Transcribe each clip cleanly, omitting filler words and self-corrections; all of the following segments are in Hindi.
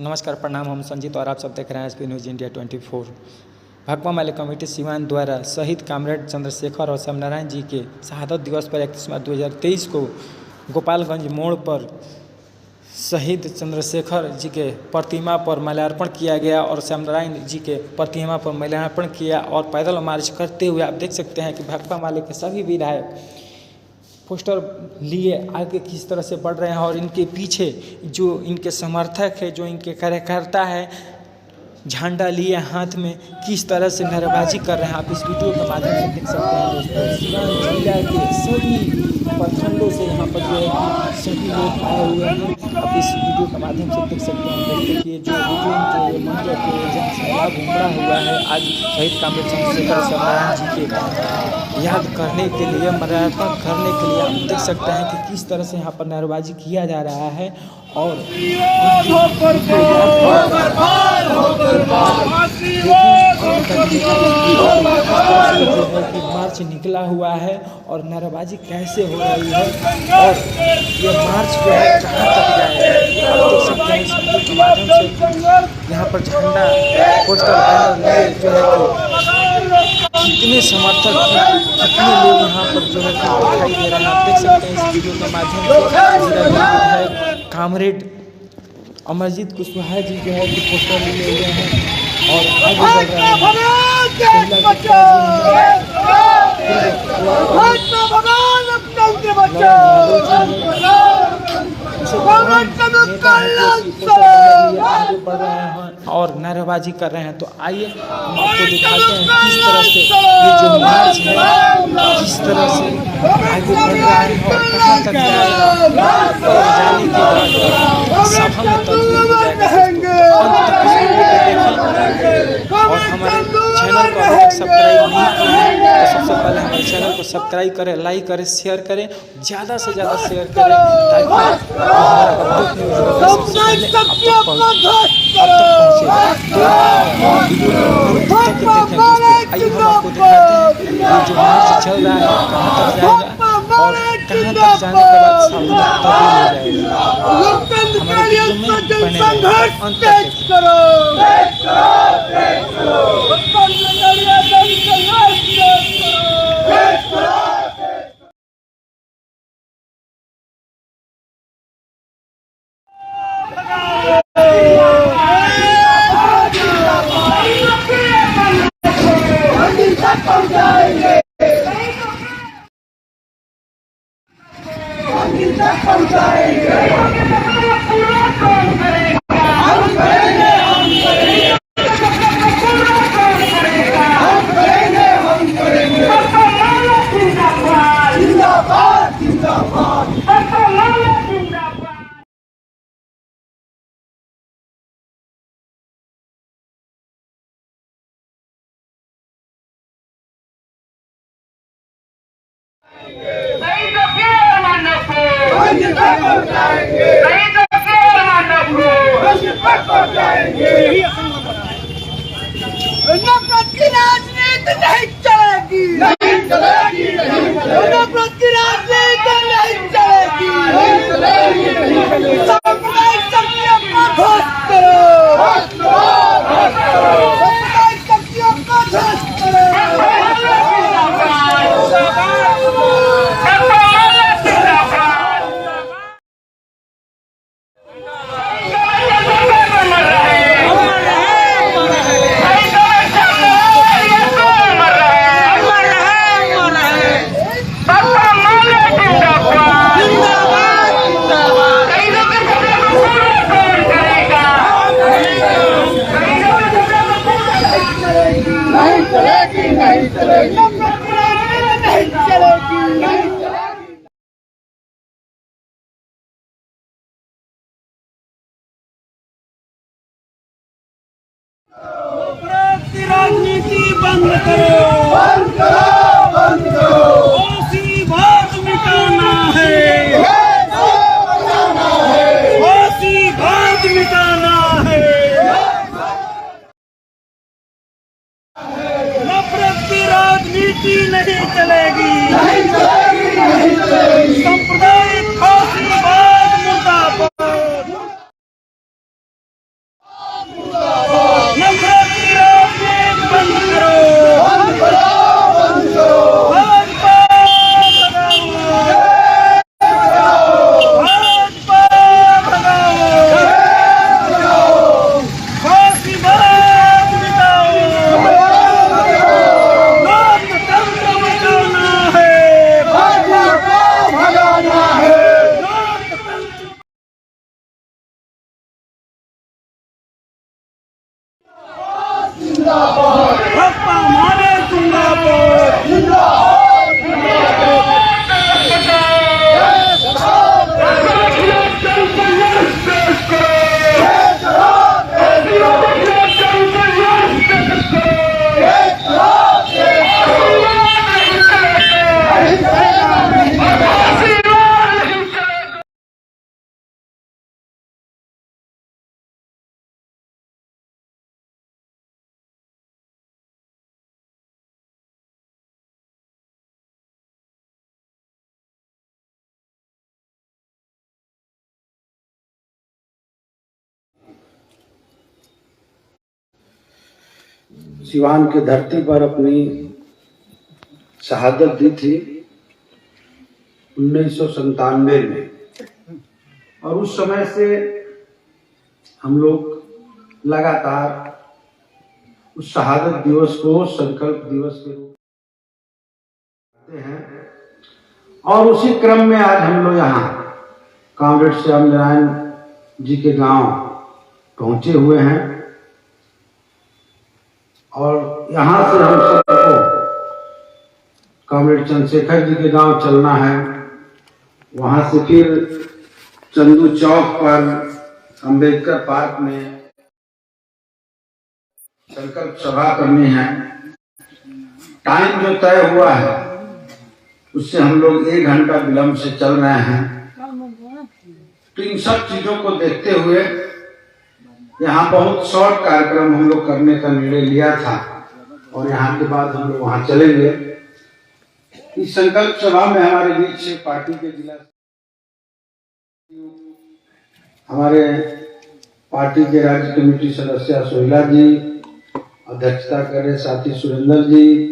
नमस्कार, प्रणाम। हम संजीत और आप सब देख रहे हैं एसपी न्यूज़ इंडिया 24। भाकपा माले कमेटी सीवान द्वारा शहीद कॉमरेड चंद्रशेखर और श्यामनारायण जी के शहादत दिवस पर 31 मार्च 2023 को गोपालगंज मोड़ पर शहीद चंद्रशेखर जी के प्रतिमा पर माल्यार्पण किया गया और श्यामनारायण जी के प्रतिमा पर माल्यार्पण किया और पैदल मार्च करते हुए आप देख सकते हैं कि भाकपा माले के सभी विधायक पोस्टर लिए आगे किस तरह से बढ़ रहे हैं और इनके पीछे जो इनके समर्थक है, जो इनके कार्यकर्ता है, झंडा लिए हाथ में किस तरह से नारेबाजी कर रहे हैं। आप इस वीडियो के माध्यम से देख सकते हैं दोस्तों। सीवान जिला के सभी प्रखंडों से यहाँ पर जो है सभी लोग आए हुए हैं। आप इस वीडियो के माध्यम से देख सकते हैं दोस्तों कि जो मंदिर के जहाँ सैलाब उमड़ा हुआ है, आज शहीद कॉमरेड चंद्रशेखर श्यामनारायण जी के याद करने के लिए, माल्यार्पण करने के लिए आप देख सकते हैं कि किस तरह से यहाँ पर नारेबाजी किया जा रहा है और मार्च निकला हुआ है और नारेबाजी कैसे हो रही है और ये मार्च जो है कहाँ तक जाएगा आप देख सकते हैं इस वीडियो के माध्यम से। यहाँ पर झंडा पोस्टर बैनर जो है कितने समर्थक कितने लोग यहाँ पर जो है दिखाई दे रहे हैं। आप देख सकते हैं इस वीडियो के माध्यम से कॉमरेड अमरजीत कुशवाहा जी जो है कि पोस्टर लिए हुए हैं और आगे बढ़ रहे हैं। और नारेबाजी कर रहे हैं, तो आइए हम आपको दिखाते हैं किस तरह से ये जो मार्च है किस तरह से आगे बढ़ रहा है और कहाँ तक जाएगा। जाने के बाद सभा में तब्दील हो जाएगा। और हमारे चैनल को अभी तक सब्सक्राइब नहीं किया है तो सबसे पहले हमारे चैनल को सब्सक्राइब करें, लाइक करें, शेयर करें, ज़्यादा से ज़्यादा शेयर करें ताकि हमारा अपडेट न्यूज़ सबसे पहले अब तक पहुँचे। आइए हम आपको दिखाते हैं ये जो मार्च चल रहा है कहाँ तक जाएगा और कहाँ तक जाने के बाद सामने तब्दील हो जाएगा। हमारे वीडियो में बने रहें, अंत तक राजनीति नहीं चलेगी, नहीं चलेगी, नहीं चलेगी, राजनीति नहीं चलेगी, नहीं चलेगी। सामुदायिक शक्तियों को ध्वस्त करो, सामुदायिक शक्तियों को ध्वस्त करो। नहीं चलेगी, नहीं चलेगी, नहीं चलेगी, नहीं चलेगी। राजनीति बंद करो, बंद करो, बंद करो। ओसी भात मिटाना है, ओसी भात मिटाना है। नफरत की राजनीति नहीं चलेगी, नहीं चलेगी, नहीं चलेगी। सांप्रदायिक सिवान की धरती पर अपनी शहादत दी थी 1997 में, और उस समय से हम लोग लगातार उस शहादत दिवस को संकल्प दिवस के रूप में हैं। और उसी क्रम में आज हम लोग यहाँ कॉमरेड श्याम नारायण जी के गांव पहुंचे हुए हैं, और यहाँ से हम सबको कॉमरेड चंद्रशेखर जी के गांव चलना है। वहां से फिर चंदू चौक पर अंबेडकर पार्क में संकल्प सभा करनी है। टाइम जो तय हुआ है उससे हम लोग 1 घंटा विलंब से चल रहे हैं। तो इन सब चीजों को देखते हुए यहाँ बहुत शॉर्ट कार्यक्रम हम लोग करने का निर्णय लिया था, और यहाँ के बाद हम लोग वहां चलेंगे। इस संकल्प सभा में हमारे बीच से पार्टी के जिला हमारे पार्टी के राज्य कमेटी सदस्य सोहिला जी अध्यक्षता कर रहे, साथी सुरेंद्र जी,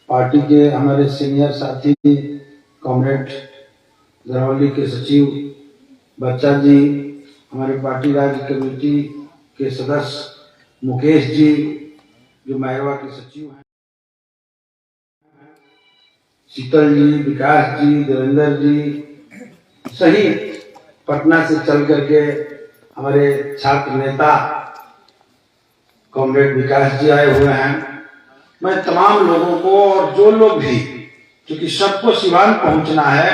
पार्टी के हमारे सीनियर साथी कॉमरेड धरौली के सचिव बच्चा जी, हमारे पार्टी राज्य कमेटी के सदस्य मुकेश जी जो मैरवा के सचिव हैं, शीतल जी, विकास जी, देवेंद्र जी सहित पटना से चल करके हमारे छात्र नेता कॉमरेड विकास जी आए हुए हैं। मैं तमाम लोगों को, और जो लोग भी, क्योंकि सबको सिवान पहुंचना है,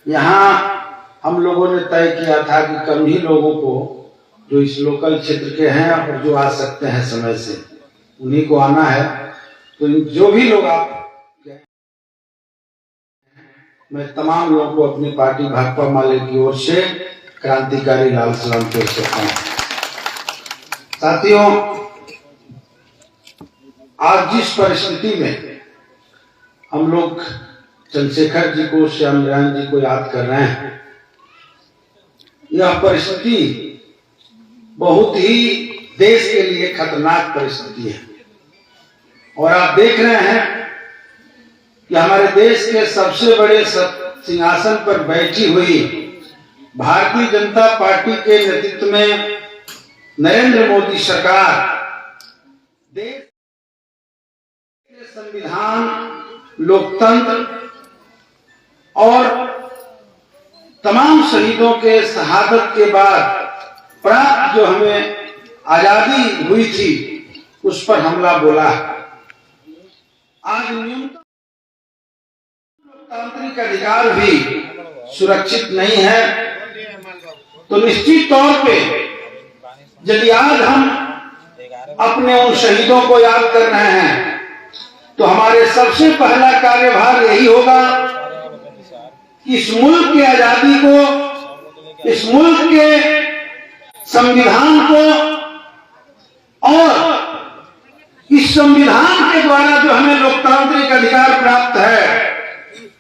यहाँ हम लोगों ने तय किया था कि कम ही लोगों को जो इस लोकल क्षेत्र के हैं और जो आ सकते हैं समय से उन्हीं को आना है। तो जो भी लोग आप, मैं तमाम लोगों को अपनी पार्टी भाकपा माले की ओर से क्रांतिकारी लाल सलाम पेश करता हूं। साथियों, आज जिस परिस्थिति में हम लोग चंद्रशेखर जी को, श्याम नारायण जी को याद कर रहे हैं, यह परिस्थिति बहुत ही देश के लिए खतरनाक परिस्थिति है। और आप देख रहे हैं कि हमारे देश के सबसे बड़े सिंहासन पर बैठी हुई भारतीय जनता पार्टी के नेतृत्व में नरेंद्र मोदी सरकार देश के संविधान, लोकतंत्र और तमाम शहीदों के शहादत के बाद प्राप्त जो हमें आजादी हुई थी उस पर हमला बोला। आज न्यूनतम लोकतांत्रिक अधिकार भी सुरक्षित नहीं है। तो निश्चित तौर पे यदि आज हम अपने उन शहीदों को याद कर रहे हैं तो हमारे सबसे पहला कार्यभार यही होगा कि इस मुल्क की आजादी को, इस मुल्क के संविधान को और इस संविधान के द्वारा जो हमें लोकतांत्रिक अधिकार प्राप्त है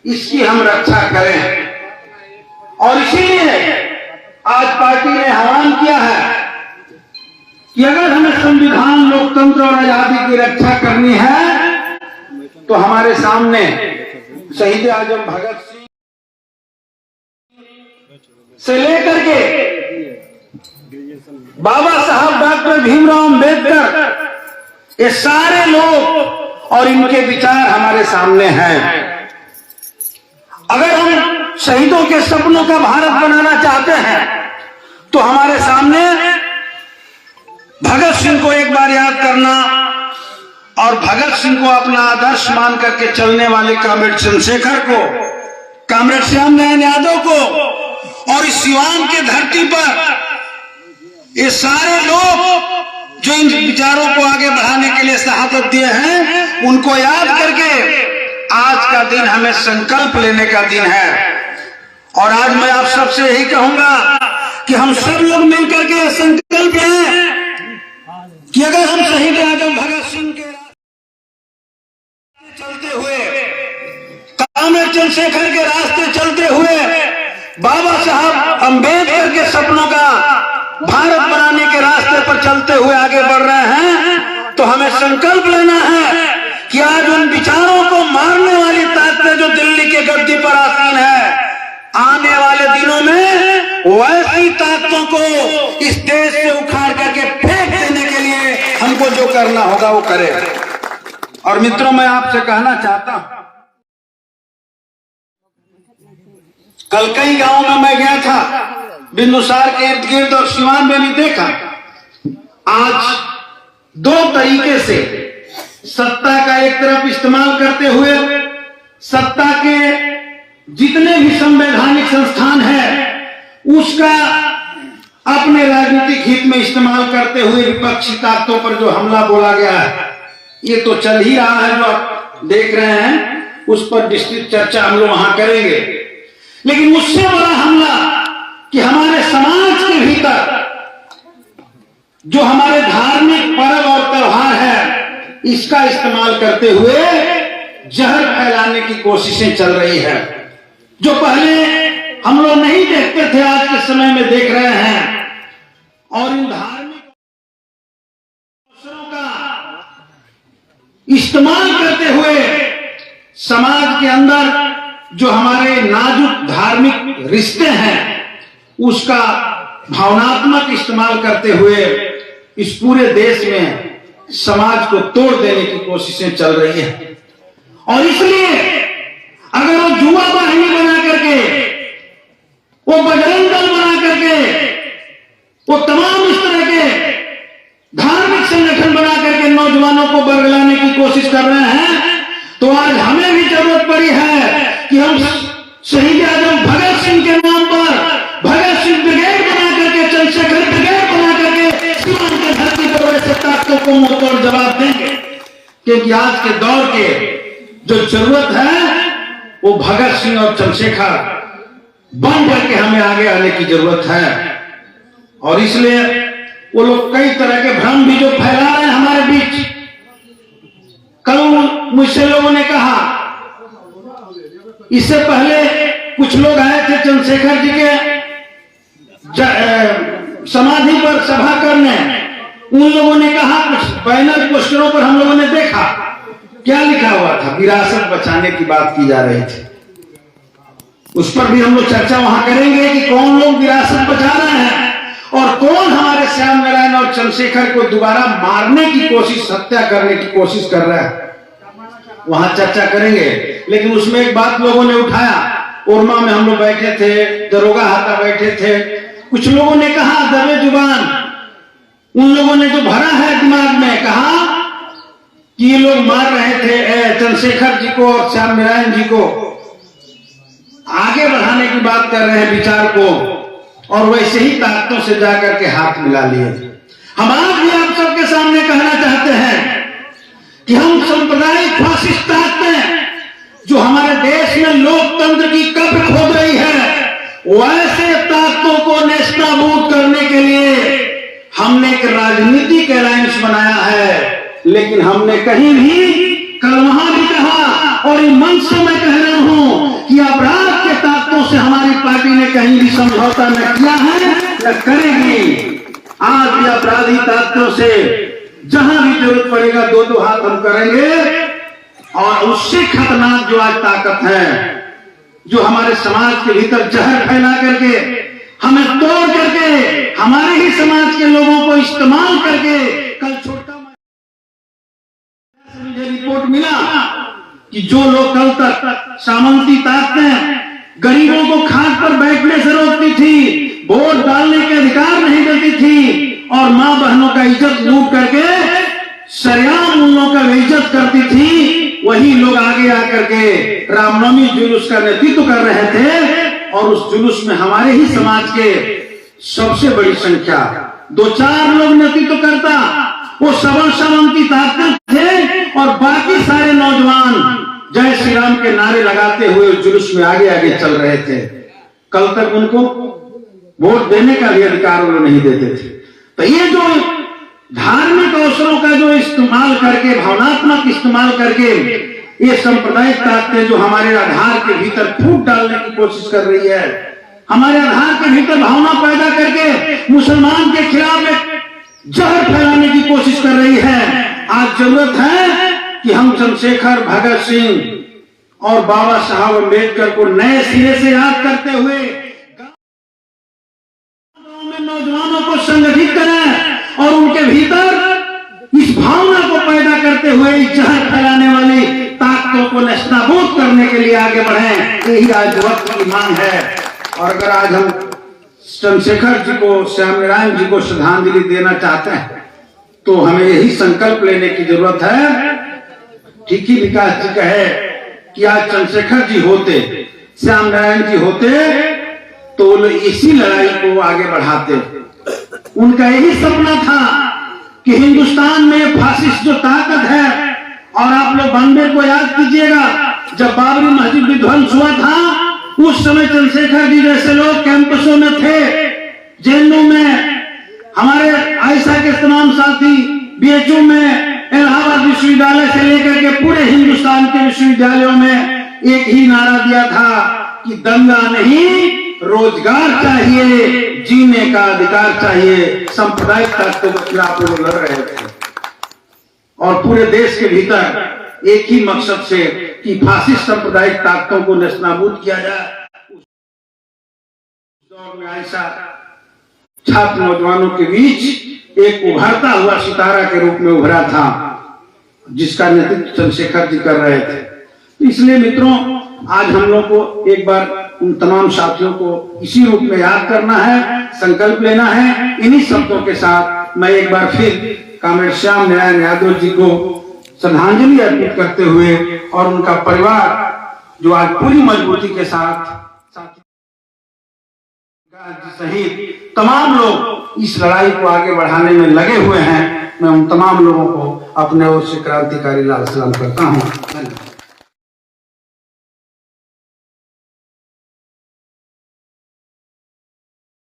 इसकी हम रक्षा करें। और इसीलिए आज पार्टी ने आह्वान किया है कि अगर हमें संविधान, लोकतंत्र और आजादी की रक्षा करनी है तो हमारे सामने शहीद आजम भगत सिंह से लेकर के बाबा साहब डॉक्टर भीमराव अंबेडकर, ये सारे लोग और इनके विचार हमारे सामने हैं। अगर हम शहीदों के सपनों का भारत बनाना चाहते हैं तो हमारे सामने भगत सिंह को एक बार याद करना और भगत सिंह को अपना आदर्श मान करके चलने वाले कॉमरेड चंद्रशेखर को, कॉमरेड श्याम नारायण यादव को और इस सिवान के धरती पर ये सारे लोग जो इन विचारों को आगे बढ़ाने के लिए शहादत दिए हैं उनको याद करके आज का दिन हमें संकल्प लेने का दिन है। और आज मैं आप सबसे यही कहूंगा कि हम सब लोग मिलकर के संकल्प लें कि अगर हम शहीद आजम भगत सिंह के रास्ते चलते हुए, कॉमरेड चंद्रशेखर के रास्ते चलते हुए, बाबा साहब अंबेडकर के सपनों का भारत बनाने के रास्ते पर चलते हुए आगे बढ़ रहे हैं तो हमें संकल्प लेना है कि आज उन विचारों को मारने वाली ताकतें जो दिल्ली के गद्दी पर आसीन है, आने वाले दिनों में वैसी ताकतों को इस देश से उखाड़ करके फेंक देने के लिए हमको जो करना होगा वो करें। और मित्रों, मैं आपसे कहना चाहता हूं, कल कई गांव में मैं गया था, बिंदुसार के इर्द गिर्द और सिवान में भी देखा। आज दो तरीके से सत्ता का एक तरफ इस्तेमाल करते हुए सत्ता के जितने भी संवैधानिक संस्थान हैं उसका अपने राजनीतिक हित में इस्तेमाल करते हुए विपक्षी ताकतों पर जो हमला बोला गया है, ये तो चल ही रहा है, जो आप देख रहे हैं। उस पर विस्तृत चर्चा हम लोग वहां करेंगे। लेकिन उससे बड़ा हमला कि हमारे समाज के भीतर जो हमारे धार्मिक पर्व और त्योहार है, इसका इस्तेमाल करते हुए जहर फैलाने की कोशिशें चल रही है। जो पहले हम लोग नहीं देखते थे, आज के समय में देख रहे हैं। और इन धार्मिक अवसरों का इस्तेमाल करते हुए समाज के अंदर जो हमारे नाजुक धार्मिक रिश्ते हैं, उसका भावनात्मक इस्तेमाल करते हुए इस पूरे देश में समाज को तोड़ देने की कोशिशें चल रही है। और इसलिए अगर वो जुआ वाहिनी बना करके, वो बजरंग दल बना करके, वो तमाम इस तरह के धार्मिक संगठन बना करके नौजवानों को बरगलाने की कोशिश कर रहे हैं, तो आज हमें भी जरूरत पड़ी है कि हम शहीद आजम भगत सिंह के नाम पर भगत सिंह ब्रिगेड बना करके, चंद्रशेखर ब्रिगेड बना करके सीमांत के धरती पर वैसे ताकतों को मुंहतोड़ जवाब देंगे। क्योंकि आज के दौर के जो जरूरत है वो भगत सिंह और चंद्रशेखर बन करके हमें आगे आने की जरूरत है। और इसलिए वो लोग कई तरह के भ्रम भी जो फैला रहे हैं हमारे बीच। कल मुझसे लोगों ने कहा, इससे पहले कुछ लोग आए थे चंद्रशेखर जी के समाधि पर सभा करने, उन लोगों ने कहा, कुछ बैनर पोस्टरों पर हम लोगों ने देखा, क्या लिखा हुआ था, विरासत बचाने की बात की जा रही थी। उस पर भी हम लोग चर्चा वहां करेंगे कि कौन लोग विरासत बचा रहे हैं और कौन हमारे श्याम नारायण और चंद्रशेखर को दोबारा मारने की कोशिश, हत्या करने की कोशिश कर रहा है, वहां चर्चा करेंगे। लेकिन उसमें एक बात लोगों ने उठाया, ओरमा में हम लोग बैठे थे, दरोगा हाथा बैठे थे, कुछ लोगों ने कहा दबे जुबान, उन लोगों ने जो भरा है दिमाग में, कहा कि ये लोग मार रहे थे चंद्रशेखर जी को और श्याम नारायण जी को, आगे बढ़ाने की बात कर रहे हैं विचार को, और वैसे ही ताकतों से जाकर के हाथ मिला लिए। हम आज भी आप सबके सामने कहना चाहते हैं कि हम सांप्रदायिक फासिस्ट ताकतें जो हमारे देश में लोकतंत्र की कब्र खोद रही है, वैसे ताकतों को नेस्तनाबूद करने के लिए हमने एक राजनीतिक अलायंस बनाया है। लेकिन हमने कहीं भी, कल वहां भी कहा और इन मंच से मैं कह रहा हूं कि अपराध के ताकतों से हमारी पार्टी ने कहीं भी समझौता न किया है, न करेगी। आज भी अपराधी ताकतों से जहां भी जरूरत पड़ेगा दो हाथ हम करेंगे। और उससे खतरनाक जो आज ताकत है, जो हमारे समाज के भीतर जहर फैला करके, हमें तोड़ करके, हमारे ही समाज के लोगों को इस्तेमाल करके, कल छोटा मुझे रिपोर्ट मिला कि जो लोग कल तक सामंती ताकतें गरीबों को खाट पर बैठने से रोकती थी, वोट डालने के अधिकार नहीं देती थी और मां बहनों का इज्जत लूट करके सरेआम उन लोगों का इज्जत करती थी, वही लोग आगे आकर के रामनवमी जुलूस का नेतृत्व कर रहे थे। और उस जुलूस में हमारे ही समाज के सबसे बड़ी संख्या 2-4 लोग नेतृत्व करता, वो सबल सामंती ताकत थे और बाकी सारे नौजवान जय श्री राम के नारे लगाते हुए जुलूस में आगे आगे चल रहे थे। कल तक उनको वोट देने का भी अधिकार वो नहीं देते थे। तो ये जो धार्मिक अवसरों का जो इस्तेमाल करके, भावनात्मक इस्तेमाल करके, ये सांप्रदायिक ताकतें जो हमारे आधार के भीतर फूट डालने की कोशिश कर रही है, हमारे आधार के भीतर भावना पैदा करके मुसलमान के खिलाफ एक जहर फैलाने की कोशिश कर रही है, आज जरूरत है कि हम चंद्रशेखर, भगत सिंह और बाबा साहब अम्बेडकर को नए सिरे से याद करते हुए गांव में नौजवानों को संगठित करें और उनके भीतर इस भावना को पैदा करते हुए इस जहर फैलाने वाली ताकतों को नस्ताबूद करने के लिए आगे बढ़ें। यही आज वक्त की मांग है। और अगर आज हम चंद्रशेखर जी को, श्याम नारायण जी को श्रद्धांजलि देना चाहते हैं तो हमें यही संकल्प लेने की जरूरत है। ठीक ही विकास जी कहे कि आज चंद्रशेखर जी होते, श्याम नारायण जी होते तो वो इसी लड़ाई को आगे बढ़ाते। उनका यही सपना था कि हिंदुस्तान में फासिस्ट जो ताकत है, और आप लोग 92 को याद कीजिएगा जब बाबरी मस्जिद विध्वंस हुआ था, उस समय चंद्रशेखर जी जैसे लोग कैंपसों में थे, जेलों में, हमारे आयशा के तमाम साथी बीएचयू में, इलाहाबाद विश्वविद्यालय से लेकर के पूरे हिंदुस्तान के विश्वविद्यालयों में एक ही नारा दिया था कि दंगा नहीं, रोजगार चाहिए, जीने का अधिकार चाहिए। सांप्रदायिक ताकतों के खिलाफ लोग लड़ रहे थे और पूरे देश के भीतर एक ही मकसद से कि फासिस्ट सांप्रदायिक ताकतों को नेस्तनाबूद किया जाए। उस दौर में आयशा छात्र नौजवानों के बीच एक उभरता हुआ सितारा के रूप में उभरा था, जिसका नेतृत्व चंद्रशेखर जी कर रहे थे। तो इसलिए मित्रों, आज हम लोग को एक बार उन तमाम साथियों को इसी रूप में याद करना है, संकल्प लेना है। इन्हीं शब्दों के साथ मैं एक बार फिर कामरेड श्याम नारायण यादव जी को श्रद्धांजलि अर्पित करते हुए और उनका परिवार जो आज पूरी मजबूती के साथ सहित तमाम लोग इस लड़ाई को आगे बढ़ाने में लगे हुए हैं, मैं उन तमाम लोगों को अपने ओर से क्रांतिकारी लाल सलाम करता हूँ।